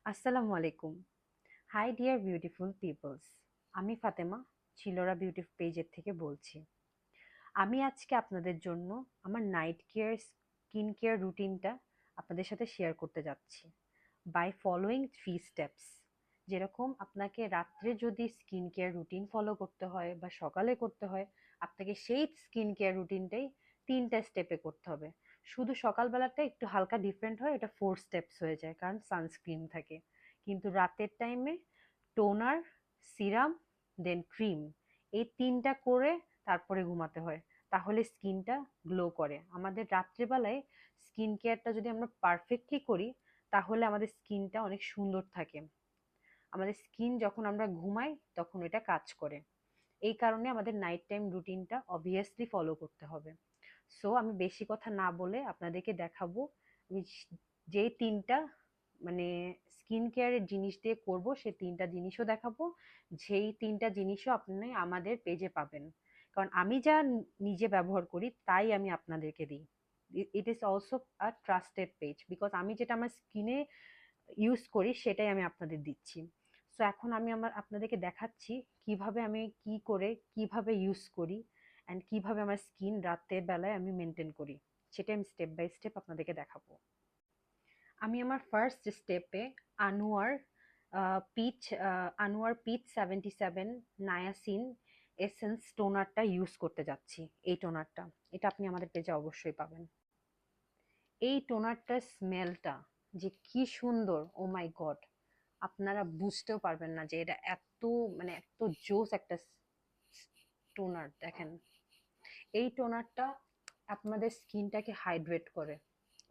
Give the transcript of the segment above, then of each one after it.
আসসালামু আলাইকুম। Hi dear beautiful peoples. আমি ফাতেমা, চিলোরা বিউটি পেজের থেকে বলছি। আমি আজকে আপনাদের জন্য আমার নাইট কেয়ার স্কিন কেয়ার রুটিনটা আপনাদের সাথে শেয়ার করতে যাচ্ছি বাই ফলোয়িং 3 স্টেপস। যেরকম আপনাকে রাত্রে যদি স্কিন কেয়ার রুটিন ফলো করতে হয় বা সকালে করতে হয়, আপনাকে সেই স্কিন কেয়ার রুটিনটাই 3টা স্টেপে করতে হবে। শুধু সকালবেলাটা একটু হালকা ডিফারেন্ট হয়, এটা 4 স্টেপস হয়ে যায় কারণ সানস্ক্রিন থাকে। কিন্তু রাতের টাইমে টোনার, সিরাম, দেন ক্রিম, এই 3টা করে তারপরে ঘুমাতে হয়। তাহলে স্কিনটা গ্লো করে। আমাদের রাত্রেবেলায় স্কিন কেয়ারটা যদি আমরা পারফেক্টলি করি, তাহলে আমাদের স্কিনটা অনেক সুন্দর থাকে। আমাদের স্কিন যখন আমরা ঘুমাই তখন এটা কাজ করে। এই কারণে আমাদের নাইট টাইম রুটিনটা অবভিয়াসলি ফলো করতে হবে। সো আমি বেশি কথা না বলে আপনাদেরকে দেখাবো আমি যেই 3টা মানে স্কিন কেয়ারের জিনিস দিয়ে করব, সেই 3টা জিনিসও দেখাবো। যেই 3টা জিনিসও আপনি আমাদের পেজে পাবেন, কারণ আমি যা নিজে ব্যবহার করি তাই আমি আপনাদেরকে দিই। It is also a trusted page, because আমি যেটা আমার স্কিনে ইউজ করি সেটাই আমি আপনাদের দিচ্ছি। সো এখন আমি আপনাদেরকে দেখাচ্ছি কিভাবে আমি কি করে কিভাবে ইউজ করি অ্যান্ড কিভাবে আমার স্কিন রাতের বেলায় আমি মেনটেন করি, সেটা আমি স্টেপ বাই স্টেপ আপনাদেরকে দেখাবো। আমি আমার ফার্স্ট স্টেপে Anua peach Anua peach 77 niacin essence টোনারটা ইউজ করতে যাচ্ছি। এই টোনারটা, এটা আপনি আমাদের পেজে অবশ্যই পাবেন। এই টোনারটার স্মেলটা যে কি সুন্দর, ও মাই গড! আপনারা বুঝতেও পারবেন না যে এটা এত এত জোস একটা টোনার। দেখেন, এই টোনারটা আপনাদের স্কিনটাকে হাইড্রেট করে।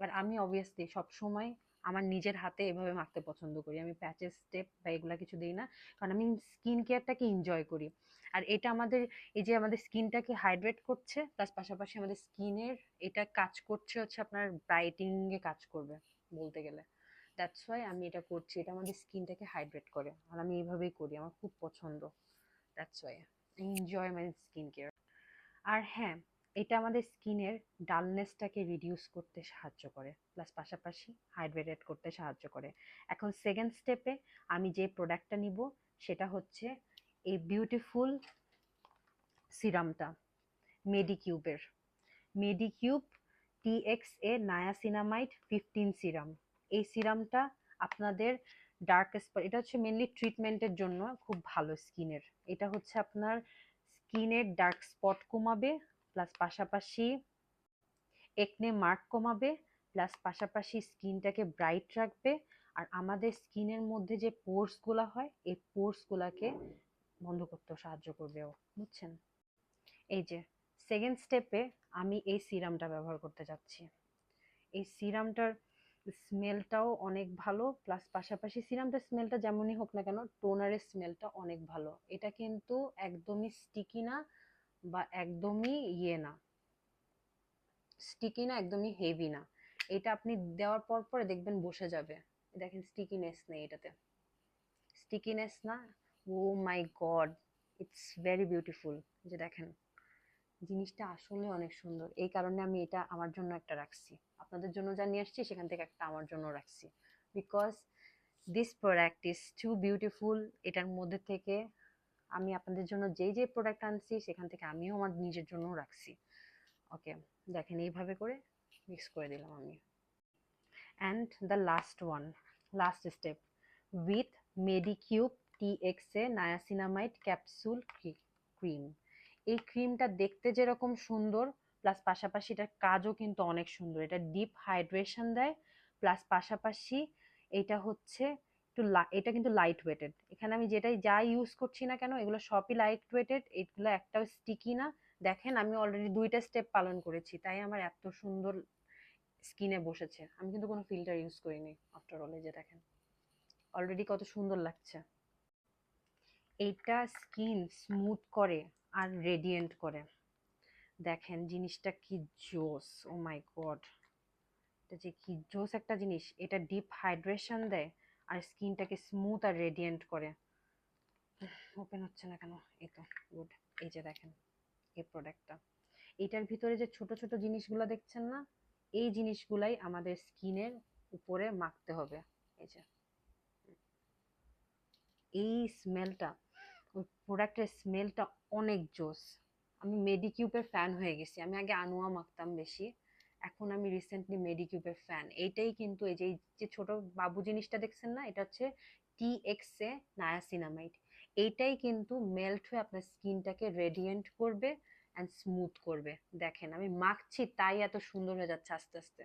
আর আমি অবভিয়াসলি সবসময় আমার নিজের হাতে এভাবে মাখতে পছন্দ করি। আমি প্যাচেস স্টেপ বা এগুলা কিছু দিই না, কারণ আমি স্কিন কেয়ারটাকে এনজয় করি। আর এটা আমাদের এই যে আমাদের স্কিনটাকে হাইড্রেট করছে, প্লাস পাশাপাশি আমাদের স্কিনের এটা কাজ করছে হচ্ছে আপনার ব্রাইটিং এ কাজ করবে বলতে গেলে। দ্যাটস ওয়াই আমি এটা করছি। এটা আমাদের স্কিনটাকে হাইড্রেট করে আর আমি এইভাবেই করি, আমার খুব পছন্দ। That's why I enjoy my skin care. আর হ্যাঁ, এটা আমাদের স্কিনের ডালনেসটাকে রিডিউস করতে সাহায্য করে, প্লাস পাশাপাশি হাইড্রেটেড করতে সাহায্য করে। এখন সেকেন্ড স্টেপে আমি যে প্রোডাক্টটা নিব সেটা হচ্ছে এই বিউটিফুল সিরামটা, মেডিকিউবের মেডিকিউব TXA নায়াসিনামাইড 15 সিরাম। এই সিরামটা আপনাদের ডার্ক স্পট, এটা হচ্ছে মেনলি ট্রিটমেন্টের জন্য খুব ভালো স্কিনের। এটা হচ্ছে আপনার স্কিনের ডার্ক স্পট কমাবে, প্লাস পাশাপাশি একনে মার্ক কমাবে, প্লাস পাশাপাশি স্কিনটাকে ব্রাইট রাখবে। আর আমাদের স্কিনের মধ্যে যে পোর্স গুলা হয়, এই পোর্স গুলাকে বন্ধ করতেও সাহায্য করবে ও, বুঝছেন? এই যে সেকেন্ড স্টেপে আমি এই সিরামটা ব্যবহার করতে যাচ্ছি। এই সিরামটার স্মেলটাও অনেক ভালো, প্লাস পাশাপাশি সিরামটার স্মেলটা যেমনই হোক না কেন, টোনারের স্মেলটা অনেক ভালো। এটা কিন্তু একদমই স্টিকি না বা একদমই না, স্টিকি না, একদমই হেভি না। এটা আপনি দেওয়ার পর পরে দেখবেন বসে যাবে। দেখেন, স্টিকিনেস নেই এটাতে, স্টিকিনেস না। ও my god, it's very beautiful. যে দেখেন, জিনিসটা আসলে অনেক সুন্দর। এই কারণে আমি এটা আমার জন্য একটা রাখছি, আপনাদের জন্য যা নিয়ে আসছি সেখান থেকে একটা আমার জন্য রাখছি, because this product is too beautiful. এটার মধ্যে থেকে আমি আপনাদের জন্য যেই যে প্রোডাক্ট আনছি সেখান থেকে আমিও আমার নিজের জন্য রাখছি। ওকে, দেখেন এইভাবে করে মিক্স করে দিলাম আমি। And the last one, last step with Medicube TXA niacinamide capsule cream. এই ক্রিমটা দেখতে যেরকম সুন্দর, প্লাস পাশাপাশি এটার কাজও কিন্তু অনেক সুন্দর। এটা ডিপ হাইড্রেশন দেয়, প্লাস পাশাপাশি এটা হচ্ছে এটা কিন্তু লাইট ওয়েটেড। এখানে আমি যেটাই যা ইউজ করছি না কেন, এগুলো সবই লাইট ওয়েটেড, এগুলো একটাও স্টিকি না। দেখেন, আমি অলরেডি 2টা স্টেপ পালন করেছি, তাই আমার এত সুন্দর স্কিনে বসেছে। আমি কিন্তু কোনো ফিল্টার ইউজ করিনি আফটার অল। এই যে দেখেন, অলরেডি কত সুন্দর লাগছে। এইটা স্কিন স্মুথ করে আর রেডিয়েন্ট করে। দেখেন জিনিসটা কি জোস, ও মাই গড! এটা যে কি জোস একটা জিনিস। এটা ডিপ হাইড্রেশন দেয় আর স্কিনটাকে স্মুথ আর রেডিয়েন্ট করে। ওপেন হচ্ছে না কেন? এই তো, গুড। এই যে দেখেন এই প্রোডাক্টটা, এটার ভিতরে যে ছোট ছোট জিনিসগুলো দেখছেন না, এই জিনিসগুলাই আমাদের স্কিনের উপরে মাখতে হবে। এই যে এই স্মেলটা, ওই প্রোডাক্টের স্মেলটা অনেক জোস। আমি মেডিকিউবের ফ্যান হয়ে গেছি। আমি আগে আনোয়া মাখতাম বেশি, এখন আমি রিসেন্টলি মেডিকিউবের ফ্যান। এইটাই কিন্তু এই যে ছোট বাবু জিনিসটা দেখছেন না, এটা হচ্ছে TXA নায়াসিনামাইড। এইটাই কিন্তু মেল্ট হয়ে আপনার স্কিনটাকে রেডিয়েন্ট করবে অ্যান্ড স্মুথ করবে। দেখেন আমি মাখছি তাই এত সুন্দর হয়ে যাচ্ছে আস্তে আস্তে।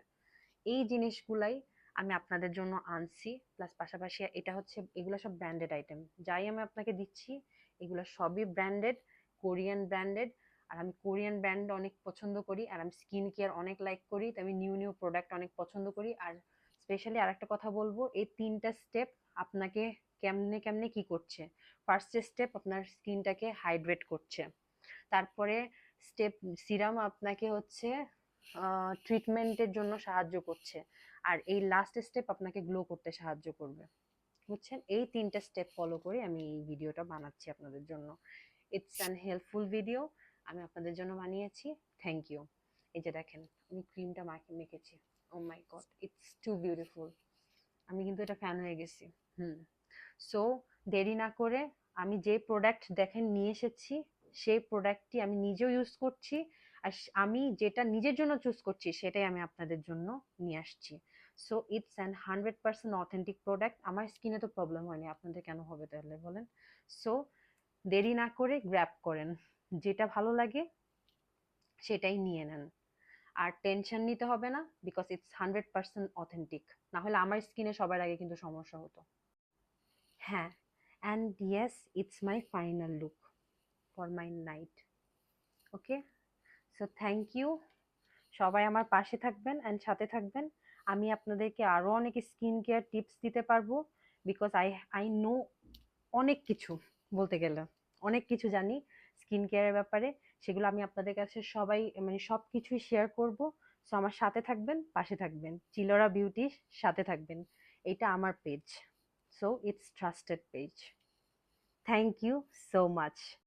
এই জিনিসগুলাই আমি আপনাদের জন্য আনছি। প্লাস পাশাপাশি এটা হচ্ছে, এগুলো সব ব্র্যান্ডেড আইটেম। যাই আমি আপনাকে দিচ্ছি এগুলো সবই ব্র্যান্ডেড, কোরিয়ান ব্র্যান্ডেড। আর আমি কোরিয়ান ব্র্যান্ড অনেক পছন্দ করি, আর আমি স্কিন কেয়ার অনেক লাইক করি, তাই আমি নিউ নিউ প্রোডাক্ট অনেক পছন্দ করি। আর স্পেশালি আরেকটা কথা বলবো, এই 3টা স্টেপ আপনাকে কেমনে কেমনে কি করছে। ফার্স্ট স্টেপ আপনার স্কিনটাকে হাইড্রেট করছে, তারপরে স্টেপ সিরাম আপনাকে হচ্ছে ট্রিটমেন্টের জন্য সাহায্য করছে, আর এই লাস্ট স্টেপ আপনাকে গ্লো করতে সাহায্য করবে। বুঝছেন? এই 3টা স্টেপ ফলো করে আমি এই ভিডিওটা বানাচ্ছি আপনাদের জন্য। ইটস অ্যান হেল্পফুল ভিডিও, আমি আপনাদের জন্য বানিয়েছি। Thank you. এই যে দেখেন আমি ক্রিমটা মেখেছি। Oh my god, it's too beautiful. আমি কিন্তু এটা ফ্যান হয়ে গেছি। হুম। সো দেরি না করে আমি যে প্রোডাক্ট দেখেন নিয়ে এসেছি, সেই প্রোডাক্টটি আমি নিজেও ইউজ করছি। আর আমি যেটা নিজের জন্য চুজ করছি সেটাই আমি আপনাদের জন্য নিয়ে আসছি। So it's an 100% authentic product. আমার স্কিনে তো প্রবলেম হয়নি, আপনাদের কেন হবে তাহলে বলেন? সো দেরি না করে গ্র্যাব করেন, যেটা ভালো লাগে সেটাই নিয়ে নেন। আর টেনশন নিতে হবে না, বিকজ ইটস 100% অথেন্টিক। না হলে আমার স্কিনে সবার আগে কিন্তু সমস্যা হতো। হ্যাঁ, and yes, it's my final look for my night. Okay, so thank you. সবাই আমার পাশে থাকবেন অ্যান্ড সাথে থাকবেন। আমি আপনাদেরকে আরো অনেক স্কিন কেয়ার টিপস দিতে পারবো, বিকজ আই আই নো অনেক কিছু, বলতে গেলে অনেক কিছু জানি স্কিন কেয়ারের ব্যাপারে। সেগুলো আমি আপনাদের কাছে সবাই মানে সব কিছুই শেয়ার করব। সো আমার সাথে থাকবেন, পাশে থাকবেন, চিলোরা বিউটির সাথে থাকবেন। এটা আমার page, so it's trusted page. Thank you so much.